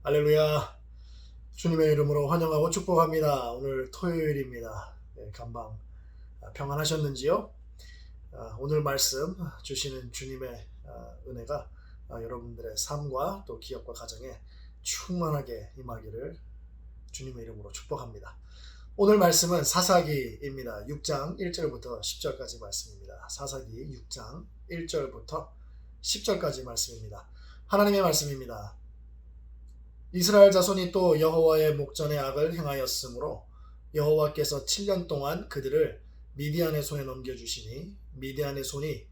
할렐루야. 주님의 이름으로 환영하고 축복합니다. 오늘 토요일입니다. 간밤 평안하셨는지요? 오늘 말씀 주시는 주님의 은혜가 여러분들의 삶과 또 기업과 가정에 충만하게 임하기를 주님의 이름으로 축복합니다. 오늘 말씀은 사사기입니다. 6장 1절부터 10절까지 말씀입니다. 사사기 6장 1절부터 10절까지 말씀입니다. 하나님의 말씀입니다. 이스라엘 자손이 또 여호와의 목전에 악을 행하였으므로 여호와께서 7년 동안 그들을 미디안의 손에 넘겨주시니 미디안의 손이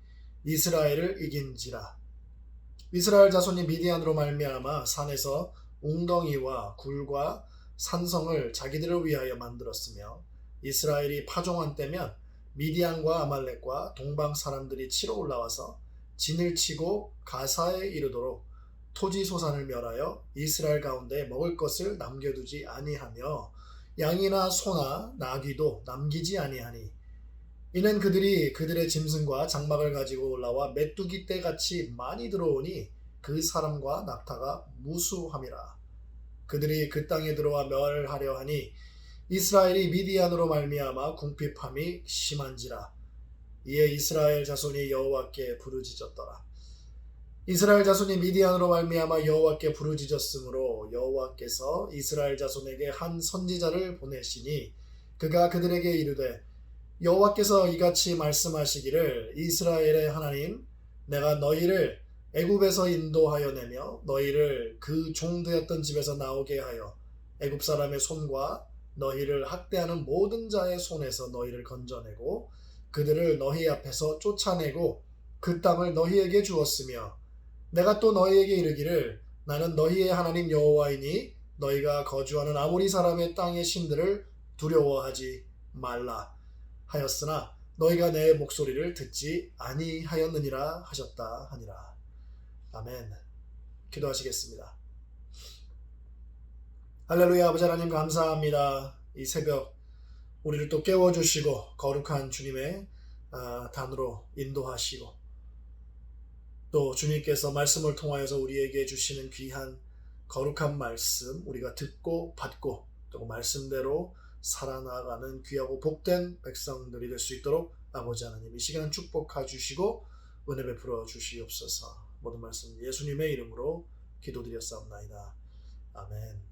이스라엘을 이긴지라. 이스라엘 자손이 미디안으로 말미암아 산에서 웅덩이와 굴과 산성을 자기들을 위하여 만들었으며 이스라엘이 파종한 때면 미디안과 아말렉과 동방 사람들이 치러 올라와서 진을 치고 가사에 이르도록 토지 소산을 멸하여 이스라엘 가운데 먹을 것을 남겨두지 아니하며 양이나 소나 나귀도 남기지 아니하니 이는 그들이 그들의 짐승과 장막을 가지고 올라와 메뚜기 떼같이 많이 들어오니 그 사람과 낙타가 무수함이라. 그들이 그 땅에 들어와 멸하려 하니 이스라엘이 미디안으로 말미암아 궁핍함이 심한지라. 이에 이스라엘 자손이 여호와께 부르짖었더라. 이스라엘 자손이 미디안으로 말미암아 여호와께 부르짖었으므로 여호와께서 이스라엘 자손에게 한 선지자를 보내시니 그가 그들에게 이르되 여호와께서 이같이 말씀하시기를 이스라엘의 하나님 내가 너희를 애굽에서 인도하여 내며 너희를 그 종되었던 집에서 나오게 하여 애굽 사람의 손과 너희를 학대하는 모든 자의 손에서 너희를 건져내고 그들을 너희 앞에서 쫓아내고 그 땅을 너희에게 주었으며 내가 또 너희에게 이르기를 나는 너희의 하나님 여호와이니 너희가 거주하는 아모리 사람의 땅의 신들을 두려워하지 말라 하였으나 너희가 내 목소리를 듣지 아니하였느니라 하셨다 하니라. 아멘. 기도하시겠습니다. 할렐루야. 아버지 하나님 감사합니다. 이 새벽 우리를 또 깨워주시고 거룩한 주님의 단으로 인도하시고 또 주님께서 말씀을 통하여서 우리에게 주시는 귀한 거룩한 말씀 우리가 듣고 받고 또 말씀대로 살아나가는 귀하고 복된 백성들이 될 수 있도록 아버지 하나님 이 시간 축복해 주시고 은혜 베풀어 주시옵소서. 모든 말씀 예수님의 이름으로 기도드렸사옵나이다. 아멘.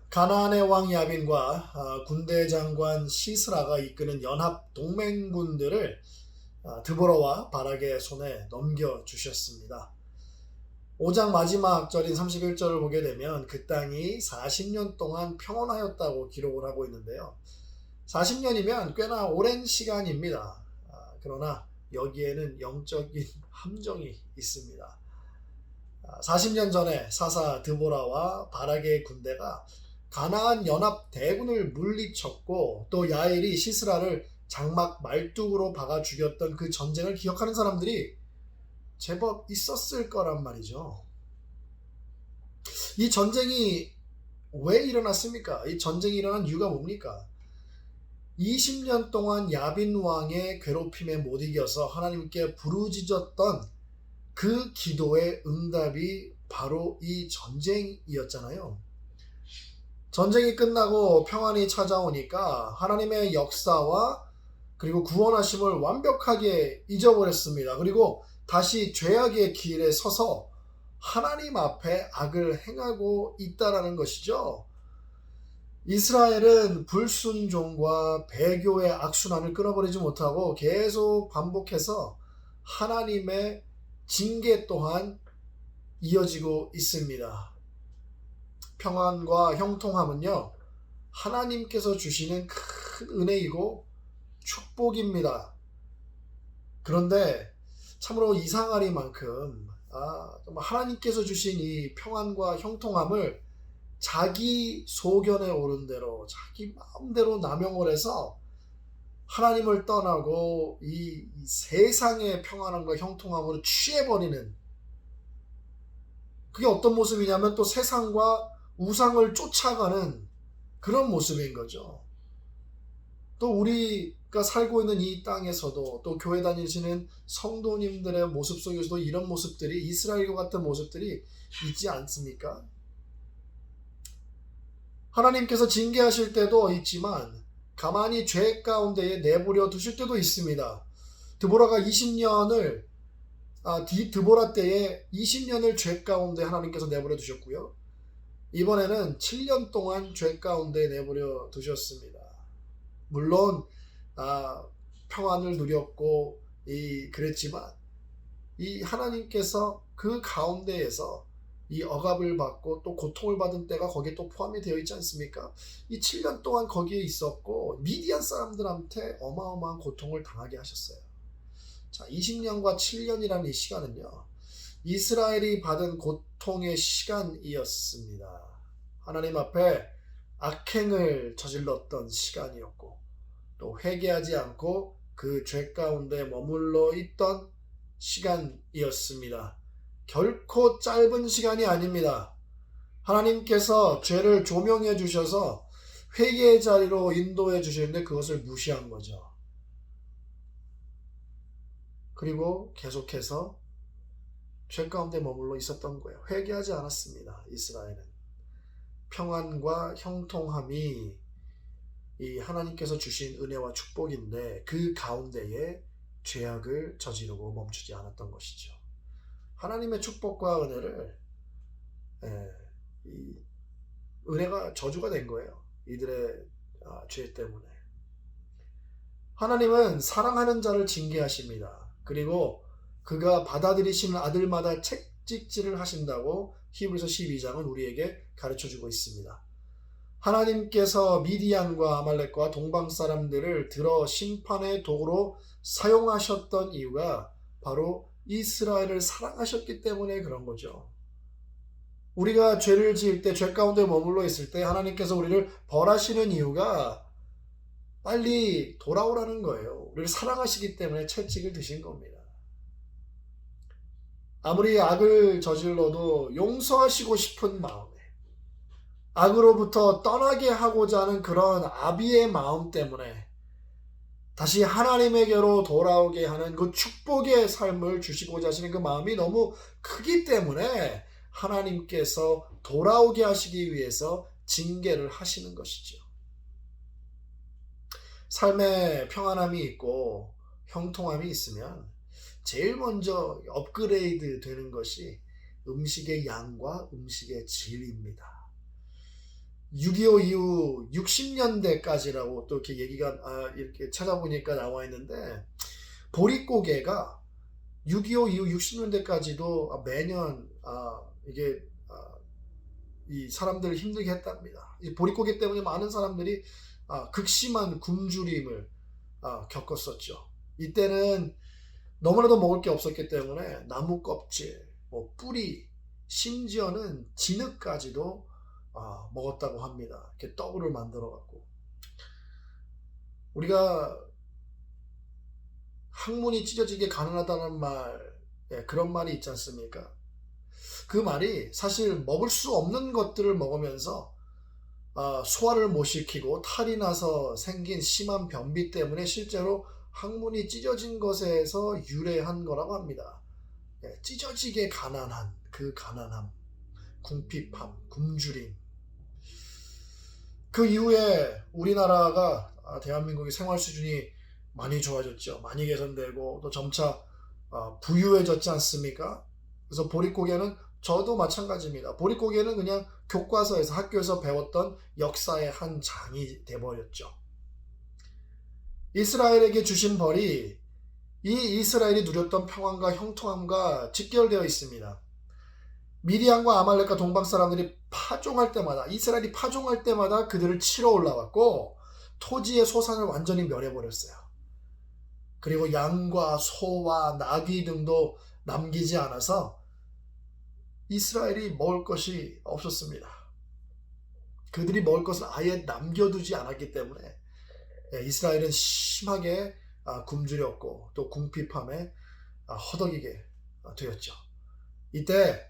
가나안의 왕 야빈과 군대 장관 시스라가 이끄는 연합 동맹군들을 드보라와 바락의 손에 넘겨주셨습니다. 5장 마지막 절인 31절을 보게 되면 그 땅이 40년 동안 평온하였다고 기록을 하고 있는데요. 40년이면 꽤나 오랜 시간입니다. 그러나 여기에는 영적인 함정이 있습니다. 40년 전에 사사 드보라와 바락의 군대가 가나안 연합 대군을 물리쳤고 또 야엘이 시스라를 장막 말뚝으로 박아 죽였던 그 전쟁을 기억하는 사람들이 제법 있었을 거란 말이죠. 이 전쟁이 왜 일어났습니까? 이 전쟁이 일어난 이유가 뭡니까? 20년 동안 야빈 왕의 괴롭힘에 못 이겨서 하나님께 부르짖었던 그 기도의 응답이 바로 이 전쟁이었잖아요. 전쟁이 끝나고 평안이 찾아오니까 하나님의 역사와 그리고 구원하심을 완벽하게 잊어버렸습니다. 그리고 다시 죄악의 길에 서서 하나님 앞에 악을 행하고 있다라는 것이죠. 이스라엘은 불순종과 배교의 악순환을 끊어버리지 못하고 계속 반복해서 하나님의 징계 또한 이어지고 있습니다. 평안과 형통함은요, 하나님께서 주시는 큰 은혜이고 축복입니다. 그런데 참으로 이상하리만큼 정말 하나님께서 주신 이 평안과 형통함을 자기 소견에 오른 대로 자기 마음대로 남용을 해서 하나님을 떠나고 이 세상의 평안함과 형통함으로 취해버리는, 그게 어떤 모습이냐면 또 세상과 우상을 쫓아가는 그런 모습인 거죠. 또 우리 살고 있는 이 땅에서도 또 교회 다니시는 성도님들의 모습 속에서도 이런 모습들이, 이스라엘과 같은 모습들이 있지 않습니까? 하나님께서 징계하실 때도 있지만 가만히 죄 가운데에 내버려 두실 때도 있습니다. 드보라가 20년을 드보라 때에 20년을 죄 가운데 하나님께서 내버려 두셨고요. 이번에는 7년 동안 죄 가운데 내버려 두셨습니다. 물론 평안을 누렸고 그랬지만 이 하나님께서 그 가운데에서 이 억압을 받고 또 고통을 받은 때가 거기에 또 포함이 되어 있지 않습니까? 이 7년 동안 거기에 있었고 미디안 사람들한테 어마어마한 고통을 당하게 하셨어요. 자, 20년과 7년이라는 이 시간은요, 이스라엘이 받은 고통의 시간이었습니다. 하나님 앞에 악행을 저질렀던 시간이었고 또 회개하지 않고 그 죄 가운데 머물러 있던 시간이었습니다. 결코 짧은 시간이 아닙니다. 하나님께서 죄를 조명해 주셔서 회개의 자리로 인도해 주시는데 그것을 무시한 거죠. 그리고 계속해서 죄 가운데 머물러 있었던 거예요. 회개하지 않았습니다. 이스라엘은. 평안과 형통함이 이 하나님께서 주신 은혜와 축복인데 그 가운데에 죄악을 저지르고 멈추지 않았던 것이죠. 하나님의 축복과 은혜를 이 은혜가 저주가 된 거예요. 이들의 죄 때문에. 하나님은 사랑하는 자를 징계하십니다. 그리고 그가 받아들이시는 아들마다 책찍질을 하신다고 히브리서 12장은 우리에게 가르쳐주고 있습니다. 하나님께서 미디안과 아말렉과 동방 사람들을 들어 심판의 도구로 사용하셨던 이유가 바로 이스라엘을 사랑하셨기 때문에 그런 거죠. 우리가 죄를 지을 때, 죄 가운데 머물러 있을 때 하나님께서 우리를 벌하시는 이유가 빨리 돌아오라는 거예요. 우리를 사랑하시기 때문에 채찍을 드신 겁니다. 아무리 악을 저질러도 용서하시고 싶은 마음에, 악으로부터 떠나게 하고자 하는 그런 아비의 마음 때문에 다시 하나님에게로 돌아오게 하는 그 축복의 삶을 주시고자 하시는 그 마음이 너무 크기 때문에 하나님께서 돌아오게 하시기 위해서 징계를 하시는 것이죠. 삶에 평안함이 있고 형통함이 있으면 제일 먼저 업그레이드 되는 것이 음식의 양과 음식의 질입니다. 6.25 이후 60년대까지라고 또 이렇게 얘기가 이렇게 찾아보니까 나와 있는데, 보릿고개가 6.25 이후 60년대까지도 매년 이게 이 사람들을 힘들게 했답니다. 이 보릿고개 때문에 많은 사람들이 극심한 굶주림을 겪었었죠. 이때는 너무나도 먹을 게 없었기 때문에 나무 껍질, 뿌리, 심지어는 진흙까지도 먹었다고 합니다. 이렇게 떡으로 만들어 갖고. 우리가 학문이 찢어지게 가난하다는 말, 그런 말이 있지 않습니까? 그 말이 사실 먹을 수 없는 것들을 먹으면서 소화를 못 시키고 탈이 나서 생긴 심한 변비 때문에 실제로 학문이 찢어진 것에서 유래한 거라고 합니다. 찢어지게 가난한 그 가난함, 궁핍함, 굶주림. 그 이후에 우리나라가 대한민국의 생활 수준이 많이 좋아졌죠. 많이 개선되고 또 점차 부유해졌지 않습니까? 그래서 보릿고개는 저도 마찬가지입니다. 보릿고개는 그냥 교과서에서 학교에서 배웠던 역사의 한 장이 돼버렸죠. 이스라엘에게 주신 벌이 이 이스라엘이 누렸던 평안과 형통함과 직결되어 있습니다. 미디안과 아말렉과 동방 사람들이 파종할 때마다, 이스라엘이 파종할 때마다 그들을 치러 올라왔고 토지의 소산을 완전히 멸해버렸어요. 그리고 양과 소와 나귀 등도 남기지 않아서 이스라엘이 먹을 것이 없었습니다. 그들이 먹을 것을 아예 남겨두지 않았기 때문에 이스라엘은 심하게 굶주렸고 또 궁핍함에 허덕이게 되었죠. 이때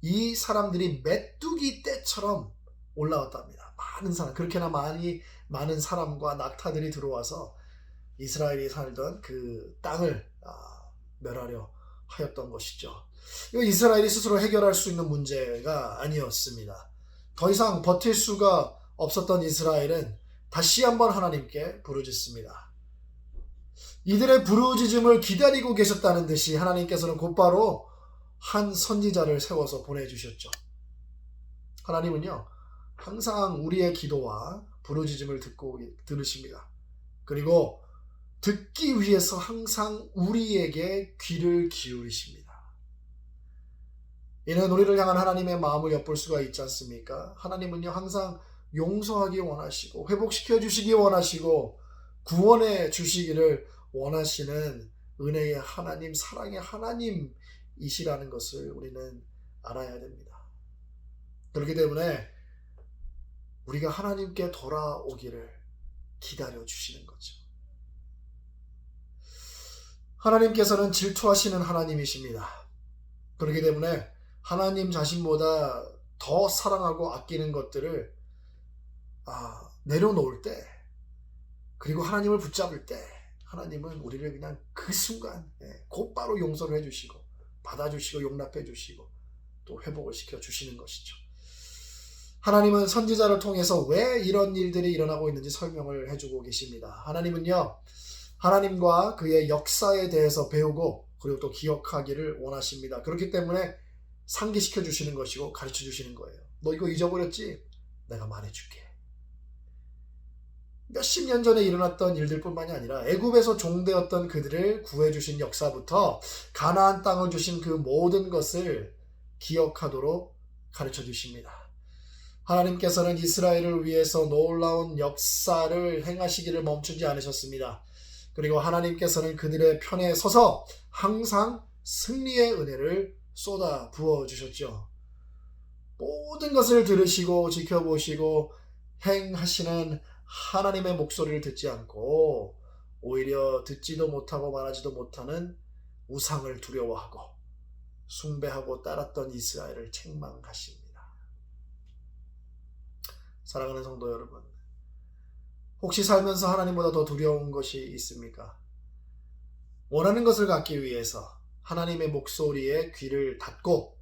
이 사람들이 메뚜기 떼처럼 올라왔답니다. 많은 사람, 그렇게나 많은 사람과 낙타들이 들어와서 이스라엘이 살던 그 땅을 멸하려 하였던 것이죠. 이거 이스라엘이 스스로 해결할 수 있는 문제가 아니었습니다. 더 이상 버틸 수가 없었던 이스라엘은 다시 한번 하나님께 부르짖습니다. 이들의 부르짖음을 기다리고 계셨다는 듯이 하나님께서는 곧바로 한 선지자를 세워서 보내주셨죠. 하나님은요, 항상 우리의 기도와 부르짖음을 들으십니다. 그리고 듣기 위해서 항상 우리에게 귀를 기울이십니다. 이는 우리를 향한 하나님의 마음을 엿볼 수가 있지 않습니까? 하나님은요, 항상 용서하기 원하시고 회복시켜 주시기 원하시고 구원해 주시기를 원하시는 은혜의 하나님, 사랑의 하나님이시라는 것을 우리는 알아야 됩니다. 그렇기 때문에 우리가 하나님께 돌아오기를 기다려 주시는 거죠. 하나님께서는 질투하시는 하나님이십니다. 그렇기 때문에 하나님 자신보다 더 사랑하고 아끼는 것들을 내려놓을 때, 그리고 하나님을 붙잡을 때 하나님은 우리를 그냥 그 순간 곧바로 용서를 해주시고 받아주시고 용납해 주시고 또 회복을 시켜 주시는 것이죠. 하나님은 선지자를 통해서 왜 이런 일들이 일어나고 있는지 설명을 해주고 계십니다. 하나님은요, 하나님과 그의 역사에 대해서 배우고 그리고 또 기억하기를 원하십니다. 그렇기 때문에 상기시켜 주시는 것이고 가르쳐 주시는 거예요. 너 이거 잊어버렸지? 내가 말해줄게. 몇십 년 전에 일어났던 일들뿐만이 아니라 애굽에서 종되었던 그들을 구해주신 역사부터 가나안 땅을 주신 그 모든 것을 기억하도록 가르쳐 주십니다. 하나님께서는 이스라엘을 위해서 놀라운 역사를 행하시기를 멈추지 않으셨습니다. 그리고 하나님께서는 그들의 편에 서서 항상 승리의 은혜를 쏟아 부어주셨죠. 모든 것을 들으시고 지켜보시고 행하시는 하나님의 목소리를 듣지 않고 오히려 듣지도 못하고 말하지도 못하는 우상을 두려워하고 숭배하고 따랐던 이스라엘을 책망하십니다. 사랑하는 성도 여러분, 혹시 살면서 하나님보다 더 두려운 것이 있습니까? 원하는 것을 갖기 위해서 하나님의 목소리에 귀를 닫고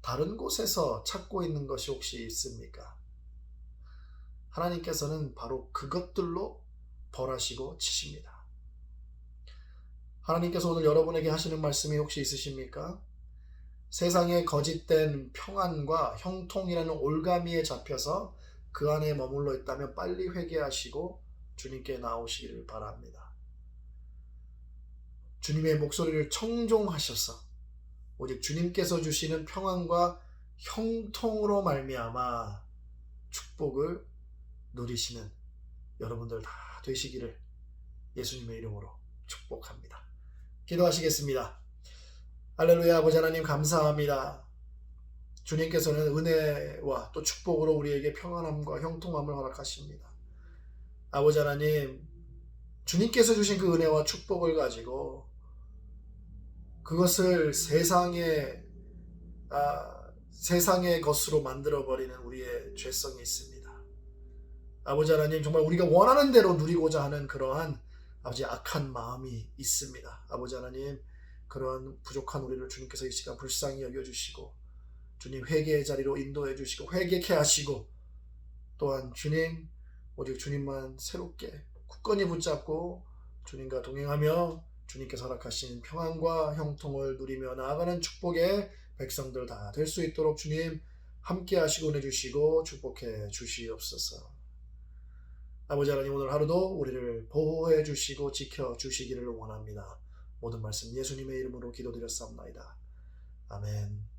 다른 곳에서 찾고 있는 것이 혹시 있습니까? 하나님께서는 바로 그것들로 벌하시고 치십니다. 하나님께서 오늘 여러분에게 하시는 말씀이 혹시 있으십니까? 세상의 거짓된 평안과 형통이라는 올가미에 잡혀서 그 안에 머물러 있다면 빨리 회개하시고 주님께 나오시기를 바랍니다. 주님의 목소리를 청종하셔서 오직 주님께서 주시는 평안과 형통으로 말미암아 축복을 누리시는 여러분들 다 되시기를 예수님의 이름으로 축복합니다. 기도하시겠습니다. 할렐루야. 아버지 하나님 감사합니다. 주님께서는 은혜와 또 축복으로 우리에게 평안함과 형통함을 허락하십니다. 아버지 하나님, 주님께서 주신 그 은혜와 축복을 가지고 그것을 세상의 것으로 만들어버리는 우리의 죄성이 있습니다. 아버지 하나님, 정말 우리가 원하는 대로 누리고자 하는 그러한 아버지 악한 마음이 있습니다. 아버지 하나님, 그런 부족한 우리를 주님께서 이 시간 불쌍히 여겨주시고 주님 회개의 자리로 인도해 주시고 회개케 하시고 또한 주님, 오직 주님만 새롭게 굳건히 붙잡고 주님과 동행하며 주님께서 허락하신 평안과 형통을 누리며 나아가는 축복의 백성들 다 될 수 있도록 주님 함께 하시고 내주시고 축복해 주시옵소서. 아버지 하나님, 오늘 하루도 우리를 보호해 주시고 지켜 주시기를 원합니다. 모든 말씀 예수님의 이름으로 기도드렸사옵나이다. 아멘.